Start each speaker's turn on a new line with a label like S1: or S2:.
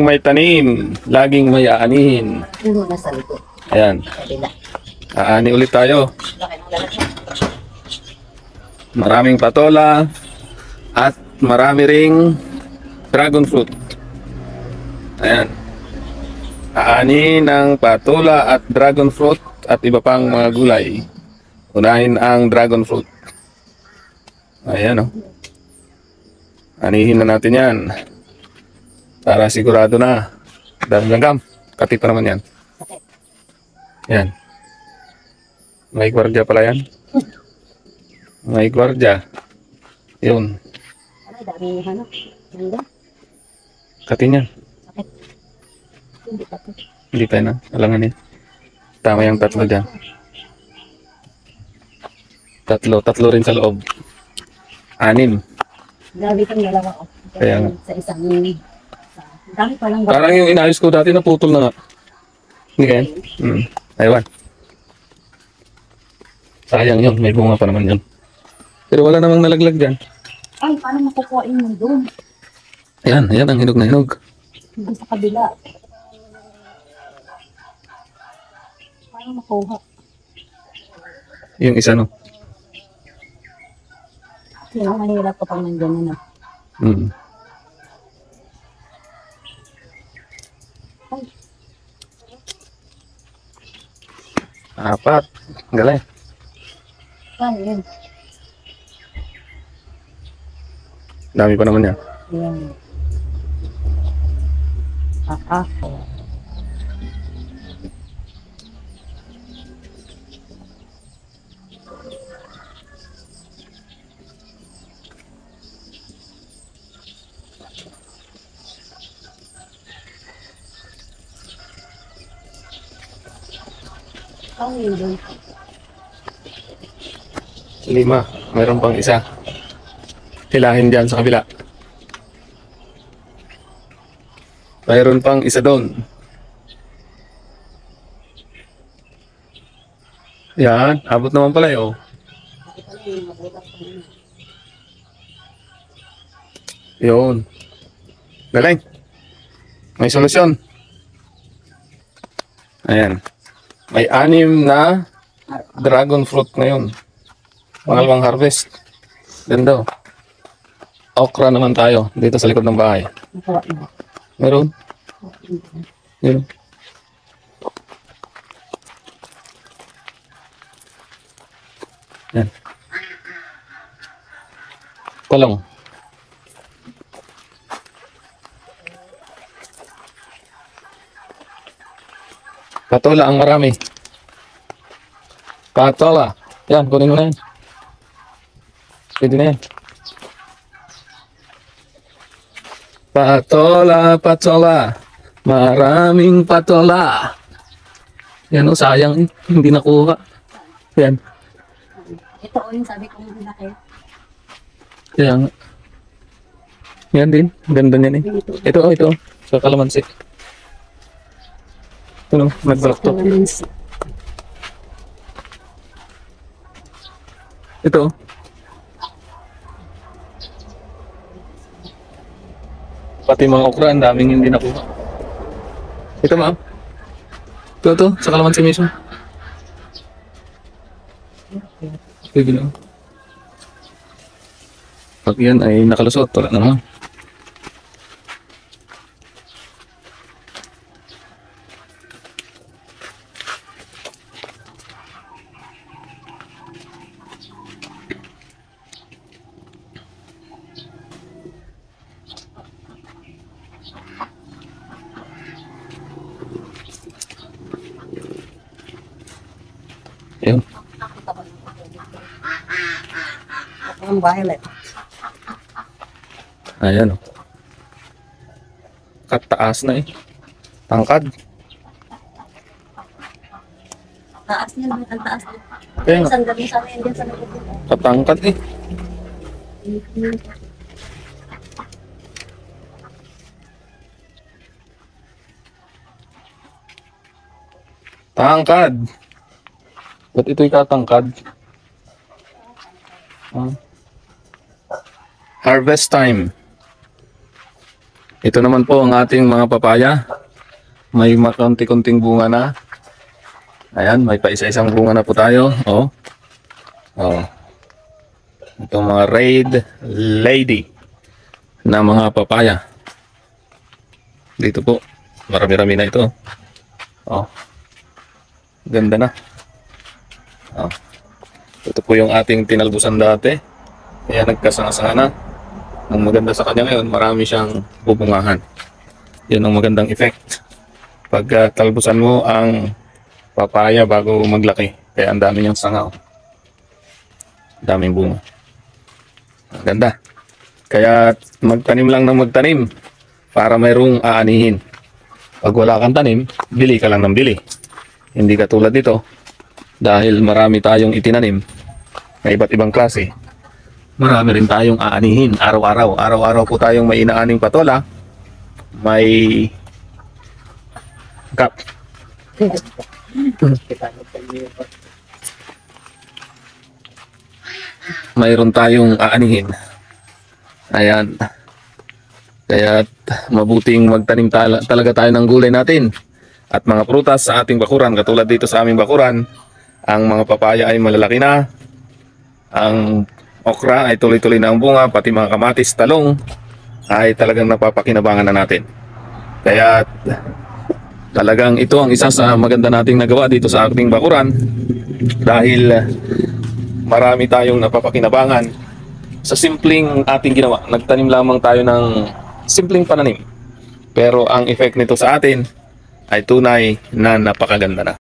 S1: May tanim, laging may aanihin.
S2: Puno na sa likod.
S1: Ayan.
S2: Kabila.
S1: Aani ulit tayo.
S2: Laki ng lalaki.
S1: Maraming patola at marami ring dragon fruit. Ayan. Aani ng patola at dragon fruit at iba pang mga gulay. Unahin ang dragon fruit. Ayan o. Anihin na natin yan. Para sigurado na. Dami langgam. Kati pa naman yan. Yan. May gwardiya pala yan. May gwardiya. Yun.
S2: Ay, dami ano. Ganda.
S1: Kati niya.
S2: Sakit. Hindi pa to.
S1: Hindi pa na. Alanganin. Tama yung tatlo dyan. Tatlo rin sa loob. 6.
S2: Grabe itong dalawa ko.
S1: Kaya nga.
S2: Sa isang... Dami pa lang.
S1: Parang yung inayos ko dati naputol na nga. Hindi kaya? Aywan. Sayang yun. May bunga pa naman yun. Pero wala namang nalaglag dyan.
S2: Ay, paano makukuhain mo doon?
S1: Ayan. Ayan ang hinog na hinog.
S2: Doon sa kabila. Paano makuha?
S1: Yung isa no.
S2: Sino mahirap kapag nandiyan na.
S1: Hmm.
S2: Ay,
S1: 4. Galing.
S2: paano yun?
S1: Dami pa naman yan.
S2: Yan. Paano yun doon?
S1: 5. Mayroon pang isa. Hilahin dyan sa kabila. Mayroon pang isa doon. Yan. Abot naman pala yun. Yun. Galing. May solusyon. Ayan. May 6 na dragon fruit ngayon. Pangalawang harvest. Ganda. Okra naman tayo dito sa likod ng bahay.
S2: Nakuha na.
S1: Meron? Meron. Yan. Talong. Patola ang marami. Patola. Yan, kunin mo na yan. Pwede na yan. Patola, patola. Maraming patola. Yan o, sayang eh. Hindi nakuha. Yan.
S2: Ito o yung sabi ko yung laki.
S1: Kaya nga. Yan din. Ganda niyan eh. Ito o, ito. Sa kalamansi. Ano, nagbalak to. Ito o. Pati mga okra, ang daming hindi nakuha. Ito ma'am. Ito, sa kalamansi mismo. Pwede na. Pag yan ay nakalusot, wala naman. Yun.
S2: Ang violet.
S1: Ayan o. Kataas na eh. Tangkad.
S2: Taas niya naman, ang taas niya.
S1: Kaya nga,
S2: Isang gabi sana yun din sa likod.
S1: katangkad eh. Tangkad. Ba't ito'y katangkad? Harvest time. Ito naman po ang ating mga papaya. May makunti-kunting bunga na. Ayan, may pa isa-isang bunga na po tayo. Oh. Oh. Itong mga Red Lady na mga papaya. Dito po, marami-rami na ito. Oh. Ganda na. Oh. Ito po yung ating tinalbusan dati. Kaya nagkasanga-sanga na. Ang maganda sa kanya ngayon, marami siyang bubungahan. Yun ang magandang effect. Pag talbusan mo ang papaya bago maglaki. Kaya ang dami niyang sanga. Daming bunga. Ang ganda. Kaya magtanim lang ng magtanim para mayroong aanihin. Pag wala kang tanim, bili ka lang ng bili. Hindi katulad dito. Dahil marami tayong itinanim na iba't ibang klase. Marami rin tayong aanihin araw-araw. Araw-araw po tayong may inaaning patola. May kap. Mayroon tayong aanihin. Ayan. Kaya mabuting magtanim talaga tayo ng gulay natin. At mga prutas sa ating bakuran. Katulad dito sa aming bakuran, ang mga papaya ay malalaki na. Ang okra ay tuloy-tuloy na ang bunga, pati mga kamatis, talong ay talagang napapakinabangan na natin. Kaya talagang ito ang isa sa maganda nating nagawa dito sa ating bakuran dahil marami tayong napapakinabangan sa simpleng ating ginawa. Nagtanim lamang tayo ng simpleng pananim. Pero ang effect nito sa atin ay tunay na napakaganda na.